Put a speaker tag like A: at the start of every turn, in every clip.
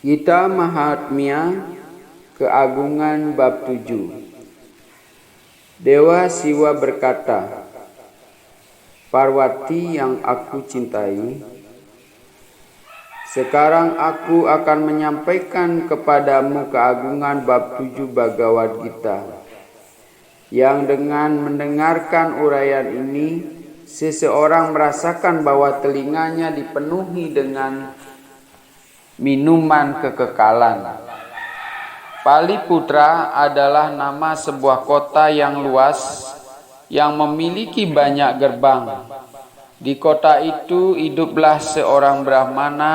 A: Gita Mahatmya Keagungan Bab 7. Dewa Siwa berkata, Parwati yang aku cintai, sekarang aku akan menyampaikan kepadamu keagungan bab 7 Bhagavad Gita. Yang dengan mendengarkan uraian ini, seseorang merasakan bahwa telinganya dipenuhi dengan minuman kekekalan. Paliputra adalah nama sebuah kota yang luas yang memiliki banyak gerbang. Di kota itu hiduplah seorang Brahmana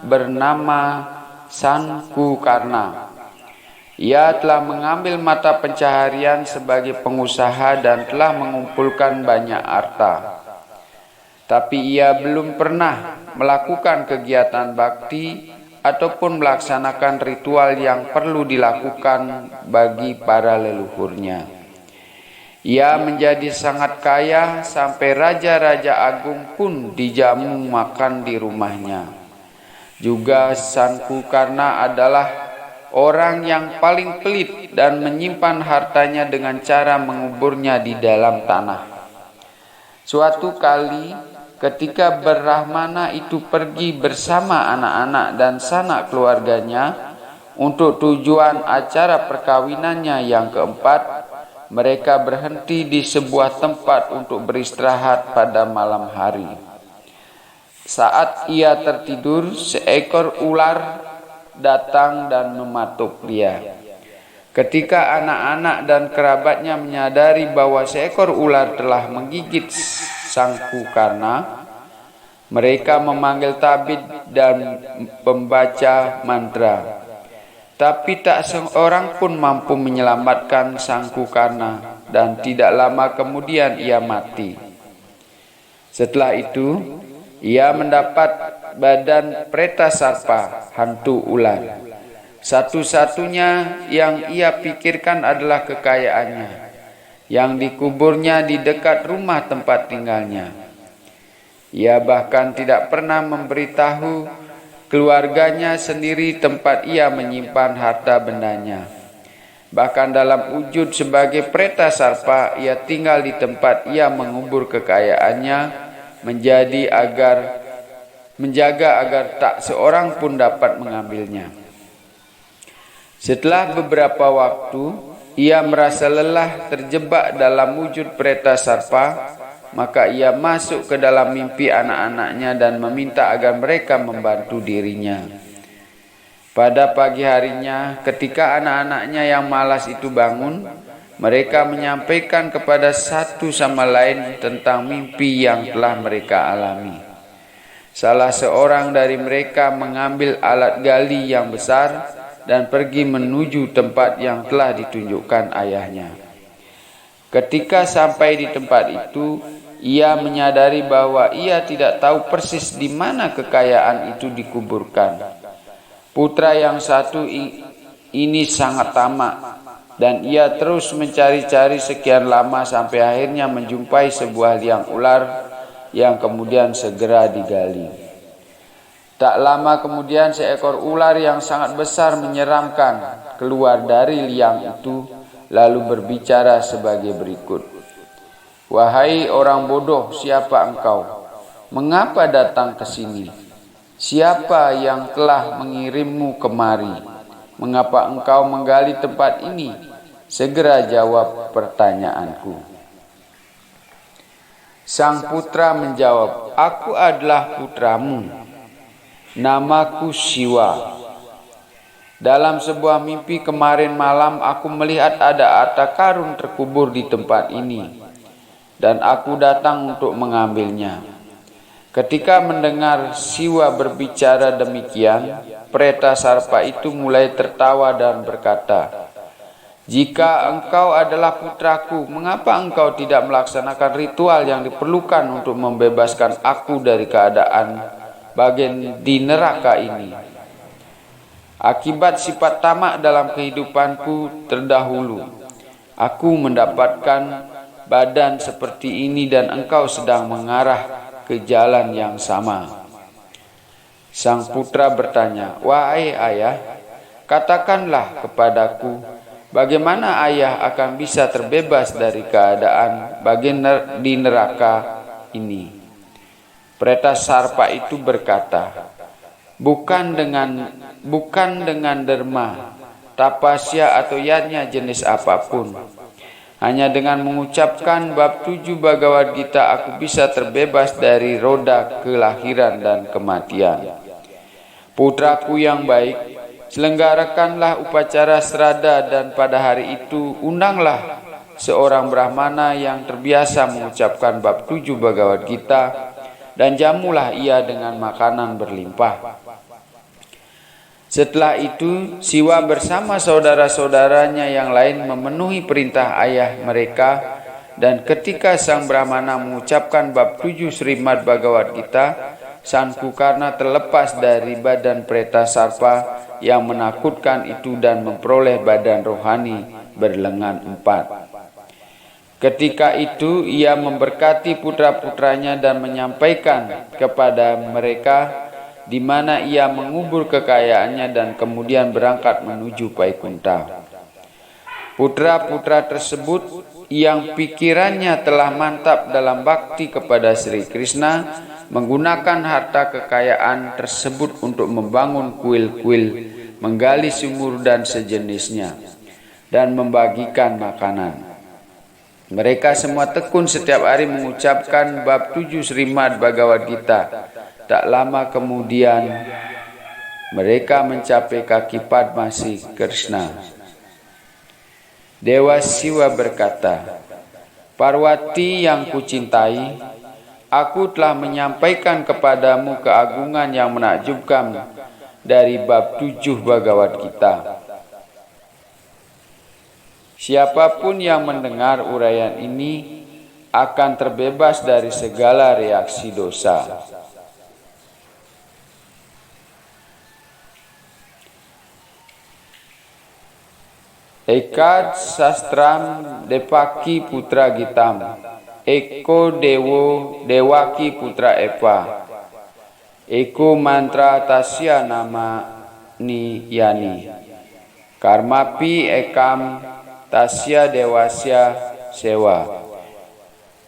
A: bernama Sankukarna. Ia telah mengambil mata pencaharian sebagai pengusaha dan telah mengumpulkan banyak harta. Tapi ia belum pernah melakukan kegiatan bakti ataupun melaksanakan ritual yang perlu dilakukan bagi para leluhurnya. Ia menjadi sangat kaya sampai raja-raja agung pun dijamu makan di rumahnya. Juga Sankukarna adalah orang yang paling pelit dan menyimpan hartanya dengan cara menguburnya di dalam tanah. Suatu kali ketika Brahmana itu pergi bersama anak-anak dan sanak keluarganya untuk tujuan acara perkawinannya yang keempat, mereka berhenti di sebuah tempat untuk beristirahat pada malam hari. Saat ia tertidur, seekor ular datang dan mematuk dia. Ketika anak-anak dan kerabatnya menyadari bahwa seekor ular telah menggigit Sankukarna, mereka memanggil tabib dan membaca mantra. Tapi tak seorang pun mampu menyelamatkan Sankukarna dan tidak lama kemudian ia mati. Setelah itu, ia mendapat badan Pretasarpa, hantu ular. Satu-satunya yang ia pikirkan adalah kekayaannya yang dikuburnya di dekat rumah tempat tinggalnya. Ia bahkan tidak pernah memberitahu keluarganya sendiri tempat ia menyimpan harta bendanya. Bahkan dalam wujud sebagai Pretasarpa, ia tinggal di tempat ia mengubur kekayaannya, menjaga agar tak seorang pun dapat mengambilnya. Setelah beberapa waktu, ia merasa lelah terjebak dalam wujud Pretasarpa, maka ia masuk ke dalam mimpi anak-anaknya dan meminta agar mereka membantu dirinya. Pada pagi harinya, ketika anak-anaknya yang malas itu bangun, mereka menyampaikan kepada satu sama lain tentang mimpi yang telah mereka alami. Salah seorang dari mereka mengambil alat gali yang besar dan pergi menuju tempat yang telah ditunjukkan ayahnya. Ketika sampai di tempat itu, ia menyadari bahwa ia tidak tahu persis di mana kekayaan itu dikuburkan. Putra yang satu ini sangat tamak, dan ia terus mencari-cari sekian lama sampai akhirnya menjumpai sebuah liang ular yang kemudian segera digali. Tak lama kemudian seekor ular yang sangat besar menyeramkan keluar dari liang itu, lalu berbicara sebagai berikut. Wahai orang bodoh, siapa engkau? Mengapa datang ke sini? Siapa yang telah mengirimmu kemari? Mengapa engkau menggali tempat ini? Segera jawab pertanyaanku. Sang putra menjawab, aku adalah putramu. Namaku Siwa. Dalam sebuah mimpi kemarin malam aku melihat ada harta karun terkubur di tempat ini, dan aku datang untuk mengambilnya. Ketika mendengar Siwa berbicara demikian, Pretasarpa itu mulai tertawa dan berkata, jika engkau adalah putraku, mengapa engkau tidak melaksanakan ritual yang diperlukan untuk membebaskan aku dari keadaan bagian di neraka ini? Akibat sifat tamak dalam kehidupanku terdahulu, aku mendapatkan badan seperti ini dan engkau sedang mengarah ke jalan yang sama. Sang putra bertanya, "Wahai ayah, katakanlah kepadaku, bagaimana ayah akan bisa terbebas dari keadaan di neraka ini?" Preta Sarpa itu berkata, bukan dengan derma, tapasya atau yatnya jenis apapun. Hanya dengan mengucapkan bab 7 Bhagavad Gita aku bisa terbebas dari roda kelahiran dan kematian. Putraku yang baik, selenggarakanlah upacara serada dan pada hari itu undanglah seorang brahmana yang terbiasa mengucapkan bab 7 Bhagavad Gita dan jamulah ia dengan makanan berlimpah. Setelah itu, Siwa bersama saudara-saudaranya yang lain memenuhi perintah ayah mereka, dan ketika sang brahmana mengucapkan bab 7 Srimad Bhagavad Gita, Sang Kukarna terlepas dari badan Preta Sarpa yang menakutkan itu dan memperoleh badan rohani berlengan 4. Ketika itu ia memberkati putra-putranya dan menyampaikan kepada mereka di mana ia mengubur kekayaannya dan kemudian berangkat menuju Vaikunta. Putra-putra tersebut yang pikirannya telah mantap dalam bakti kepada Sri Krishna menggunakan harta kekayaan tersebut untuk membangun kuil-kuil, menggali sumur dan sejenisnya, dan membagikan makanan. Mereka semua tekun setiap hari mengucapkan bab 7 Srimad Bhagavad Gita. Tak lama kemudian mereka mencapai kaki Padma Sri Krishna. Dewa Siwa berkata, "Parwati yang kucintai, aku telah menyampaikan kepadamu keagungan yang menakjubkan dari bab 7 Bhagavad Gita. Siapapun yang mendengar uraian ini akan terbebas dari segala reaksi dosa." Ekad sastram Depaki putra Gitam, Eko dewo Dewaki putra Eva, Eko mantra tasya nama ni yani, Karmapi ekam tasya dewasya sewa.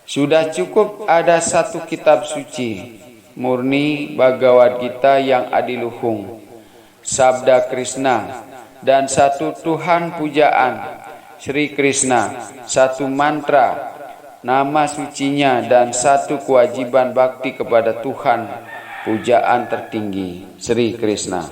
A: Sudah cukup ada satu kitab suci, murni Bhagavad Gita yang adiluhung, sabda Krishna, dan satu Tuhan pujaan, Sri Krishna, satu mantra, nama sucinya, dan satu kewajiban bakti kepada Tuhan pujaan tertinggi, Sri Krishna.